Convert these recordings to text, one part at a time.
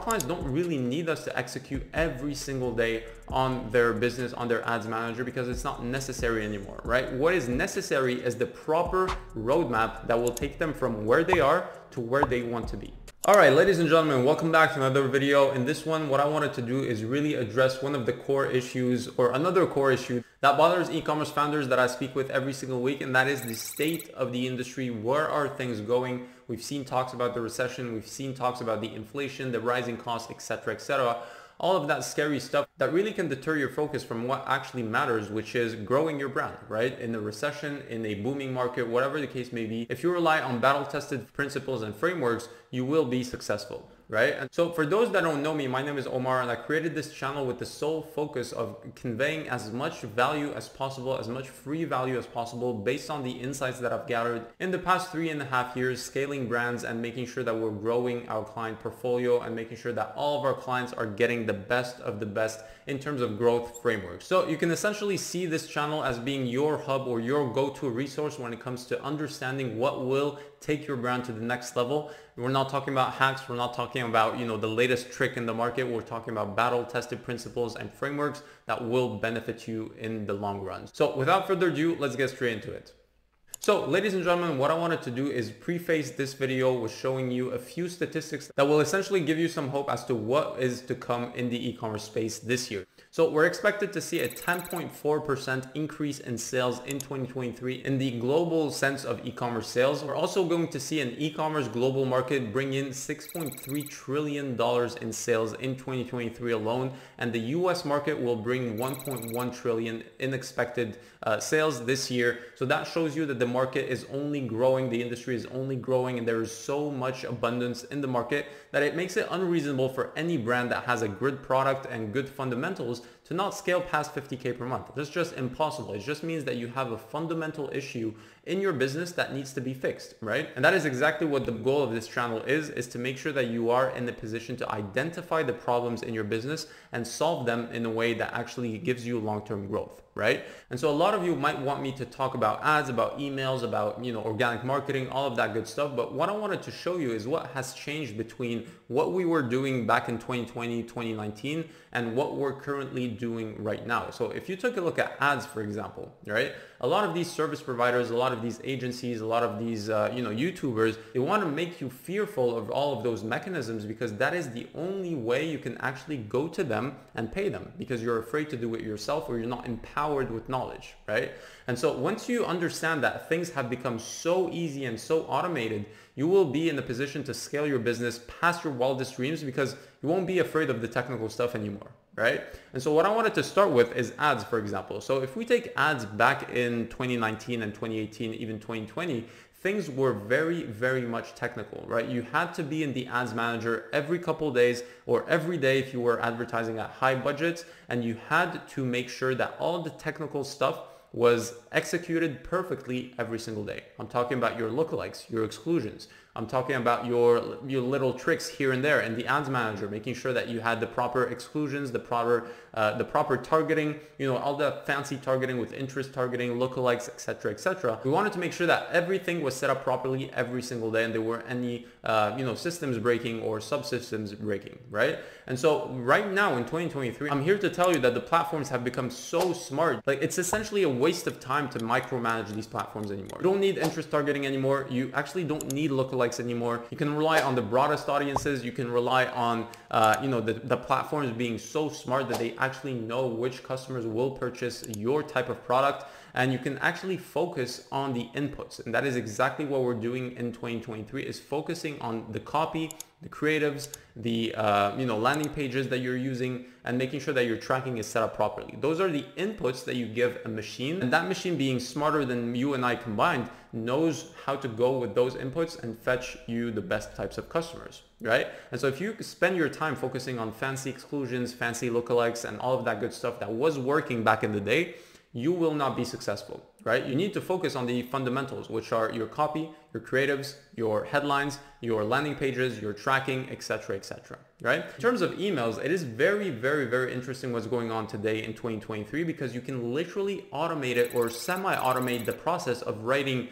clients don't really need us to execute every single day on their business, on their ads manager, because it's not necessary anymore, right? What is necessary is the proper roadmap that will take them from where they are to where they want to be. All right, ladies and gentlemen, welcome back to another video. In this one, what I wanted to do is really address one of the core issues, or another core issue that bothers e-commerce founders that I speak with every single week, and that is the state of the industry. Where are things going? We've seen talks about the recession, we've seen talks about the inflation, the rising costs, etc., etc. All of that scary stuff that really can deter your focus from what actually matters, which is growing your brand, right? In a recession, in a booming market, whatever the case may be, if you rely on battle-tested principles and frameworks, you will be successful, right? And so for those that don't know me, my name is Omar, and I created this channel with the sole focus of conveying as much value as possible, as much free value as possible based on the insights that I've gathered in the past 3.5 years, scaling brands and making sure that we're growing our client portfolio and making sure that all of our clients are getting the best of the best in terms of growth frameworks. So you can essentially see this channel as being your hub or your go-to resource when it comes to understanding what will take your brand to the next level. We're not talking about hacks. We're not talking about, the latest trick in the market. We're talking about battle-tested principles and frameworks that will benefit you in the long run. So without further ado, let's get straight into it. So ladies and gentlemen, what I wanted to do is preface this video with showing you a few statistics that will essentially give you some hope as to what is to come in the e-commerce space this year. So we're expected to see a 10.4% increase in sales in 2023 in the global sense of e-commerce sales. We're also going to see an e-commerce global market bring in $6.3 trillion in sales in 2023 alone. And the US market will bring 1.1 trillion in expected sales this year. So that shows you that the market is only growing, the industry is only growing, and there is so much abundance in the market that it makes it unreasonable for any brand that has a good product and good fundamentals to not scale past 50K per month. That's just impossible. It just means that you have a fundamental issue in your business that needs to be fixed, right? And that is exactly what the goal of this channel is to make sure that you are in the position to identify the problems in your business and solve them in a way that actually gives you long-term growth, right? And so a lot of you might want me to talk about ads, about emails, about, organic marketing, all of that good stuff. But what I wanted to show you is what has changed between what we were doing back in 2020, 2019, and what we're currently doing right now. So if you took a look at ads, for example, right? A lot of these service providers, a lot of these agencies, a lot of these, YouTubers, they want to make you fearful of all of those mechanisms because that is the only way you can actually go to them and pay them, because you're afraid to do it yourself or you're not empowered with knowledge, right? And so once you understand that things have become so easy and so automated, you will be in a position to scale your business past your wildest dreams because you won't be afraid of the technical stuff anymore, right? And so what I wanted to start with is ads, for example. So if we take ads back in 2019 and 2018, even 2020, things were very, very much technical, right? You had to be in the ads manager every couple of days or every day if you were advertising at high budgets, and you had to make sure that all the technical stuff was executed perfectly every single day. I'm talking about your lookalikes, your exclusions. I'm talking about your little tricks here and there in the ads manager, making sure that you had the proper exclusions, the proper targeting, all the fancy targeting with interest targeting, lookalikes, etc., etc. We wanted to make sure that everything was set up properly every single day, and there weren't any, systems breaking or subsystems breaking, right? And so right now in 2023, I'm here to tell you that the platforms have become so smart. Like, it's essentially a waste of time to micromanage these platforms anymore. You don't need interest targeting anymore. You actually don't need lookalikes anymore. You can rely on the broadest audiences. You can rely on, the platforms being so smart that they actually know which customers will purchase your type of product. And you can actually focus on the inputs. And that is exactly what we're doing in 2023, is focusing on the copy, the creatives, the landing pages that you're using, and making sure that your tracking is set up properly. Those are the inputs that you give a machine, and that machine, being smarter than you and I combined, knows how to go with those inputs and fetch you the best types of customers, right? And so if you spend your time focusing on fancy exclusions, fancy lookalikes, and all of that good stuff that was working back in the day, you will not be successful, right? You need to focus on the fundamentals, which are your copy, your creatives, your headlines, your landing pages, your tracking, etc., etc., right? In terms of emails, it is very, very, very interesting what's going on today in 2023, because you can literally automate it or semi-automate the process of writing,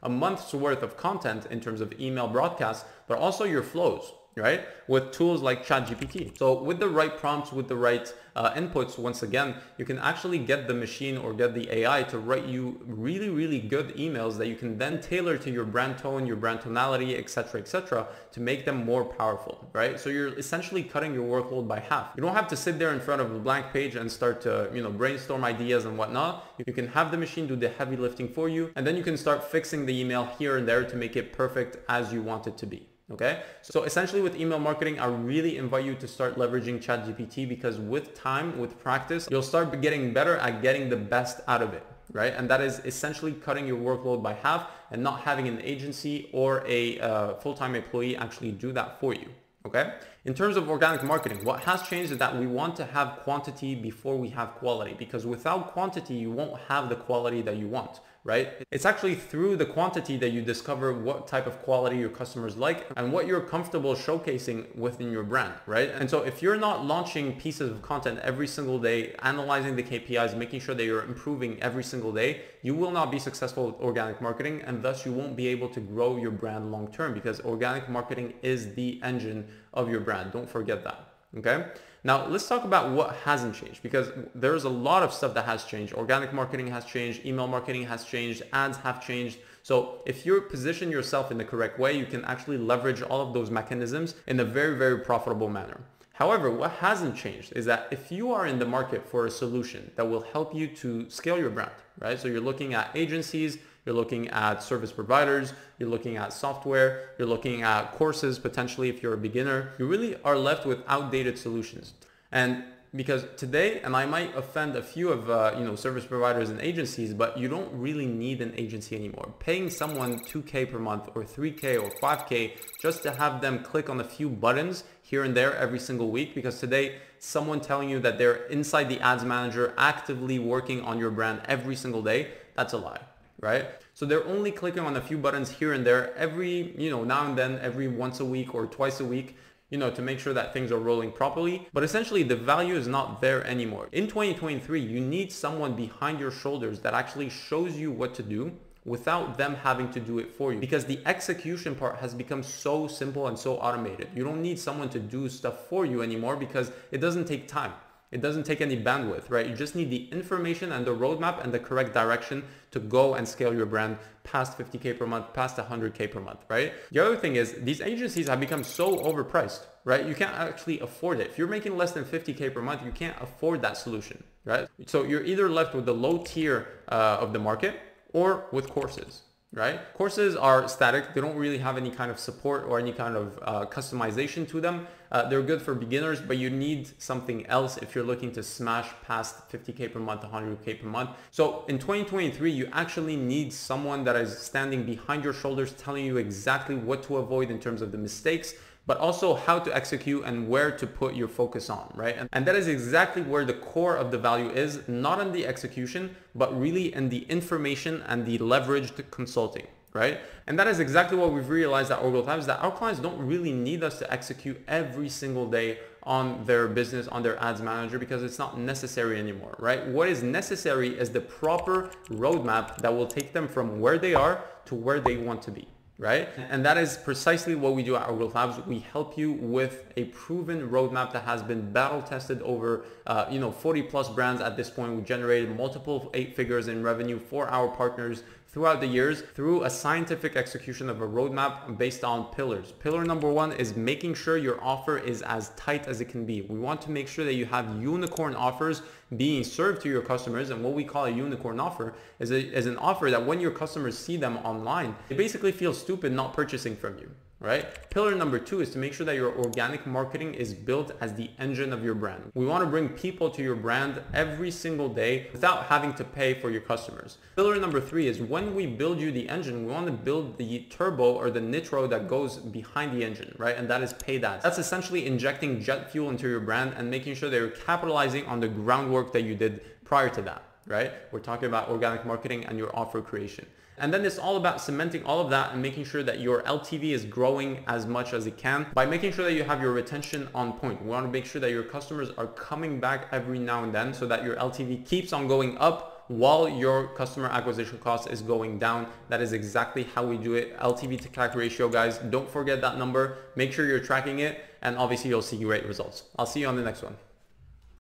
a month's worth of content in terms of email broadcasts, but also your flows. right? With tools like ChatGPT. So with the right prompts, with the right inputs, once again, you can actually get the machine or get the AI to write you really, really good emails that you can then tailor to your brand tone, your brand tonality, etc., to make them more powerful, right? So you're essentially cutting your workload by half. You don't have to sit there in front of a blank page and start to, brainstorm ideas and whatnot. You can have the machine do the heavy lifting for you, and then you can start fixing the email here and there to make it perfect as you want it to be. Okay, so essentially with email marketing, I really invite you to start leveraging ChatGPT, because with time, with practice, you'll start getting better at getting the best out of it, right? And that is essentially cutting your workload by half and not having an agency or a full-time employee actually do that for you. Okay. In terms of organic marketing, what has changed is that we want to have quantity before we have quality, because without quantity, you won't have the quality that you want, right? It's actually through the quantity that you discover what type of quality your customers like and what you're comfortable showcasing within your brand, right? And so if you're not launching pieces of content every single day, analyzing the KPIs, making sure that you're improving every single day, you will not be successful with organic marketing, and thus you won't be able to grow your brand long term, because organic marketing is the engine of your brand. Don't forget that. Okay. Now let's talk about what hasn't changed, because there's a lot of stuff that has changed. Organic marketing has changed, email marketing has changed, ads have changed. So if you position yourself in the correct way, you can actually leverage all of those mechanisms in a very, very profitable manner. However, what hasn't changed is that if you are in the market for a solution that will help you to scale your brand, right? So you're looking at agencies, you're looking at service providers, you're looking at software, you're looking at courses, potentially if you're a beginner, you really are left with outdated solutions. And because today, and I might offend a few of service providers and agencies, but you don't really need an agency anymore. Paying someone 2K per month or 3K or 5K just to have them click on a few buttons here and there every single week, because today someone telling you that they're inside the ads manager actively working on your brand every single day, that's a lie, right? So they're only clicking on a few buttons here and there every, now and then, every once a week or twice a week, to make sure that things are rolling properly. But essentially the value is not there anymore. In 2023, you need someone behind your shoulders that actually shows you what to do without them having to do it for you, because the execution part has become so simple and so automated. You don't need someone to do stuff for you anymore, because it doesn't take time. It doesn't take any bandwidth, right? You just need the information and the roadmap and the correct direction to go and scale your brand past 50K per month, past 100K per month, right? The other thing is these agencies have become so overpriced, right? You can't actually afford it. If you're making less than 50K per month, you can't afford that solution, right? So you're either left with the low tier of the market or with courses, right? Courses are static. They don't really have any kind of support or any kind of customization to them. They're good for beginners, but you need something else if you're looking to smash past 50K per month, 100K per month. So in 2023, you actually need someone that is standing behind your shoulders, telling you exactly what to avoid in terms of the mistakes, but also how to execute and where to put your focus on, right? And that is exactly where the core of the value is, not in the execution, but really in the information and the leveraged consulting, right? And that is exactly what we've realized at Growth Labs, that our clients don't really need us to execute every single day on their business, on their ads manager, because it's not necessary anymore, right? What is necessary is the proper roadmap that will take them from where they are to where they want to be, right? And that is precisely what we do at Growth Labs. We help you with a proven roadmap that has been battle tested over 40 plus brands at this point. We generated multiple 8 figures in revenue for our partners throughout the years through a scientific execution of a roadmap based on pillars. Pillar number 1 is making sure your offer is as tight as it can be. We want to make sure that you have unicorn offers being served to your customers. And what we call a unicorn offer is an offer that when your customers see them online, they basically feel stupid not purchasing from you, right? Pillar number 2 is to make sure that your organic marketing is built as the engine of your brand. We want to bring people to your brand every single day without having to pay for your customers. Pillar number 3 is when we build you the engine, we want to build the turbo or the nitro that goes behind the engine, right? And that is paid ads. That's essentially injecting jet fuel into your brand and making sure that you're capitalizing on the groundwork that you did prior to that, right? We're talking about organic marketing and your offer creation. And then it's all about cementing all of that and making sure that your LTV is growing as much as it can by making sure that you have your retention on point. We want to make sure that your customers are coming back every now and then so that your LTV keeps on going up while your customer acquisition cost is going down. That is exactly how we do it. LTV to CAC ratio, guys. Don't forget that number. Make sure you're tracking it, and obviously you'll see great results. I'll see you on the next one.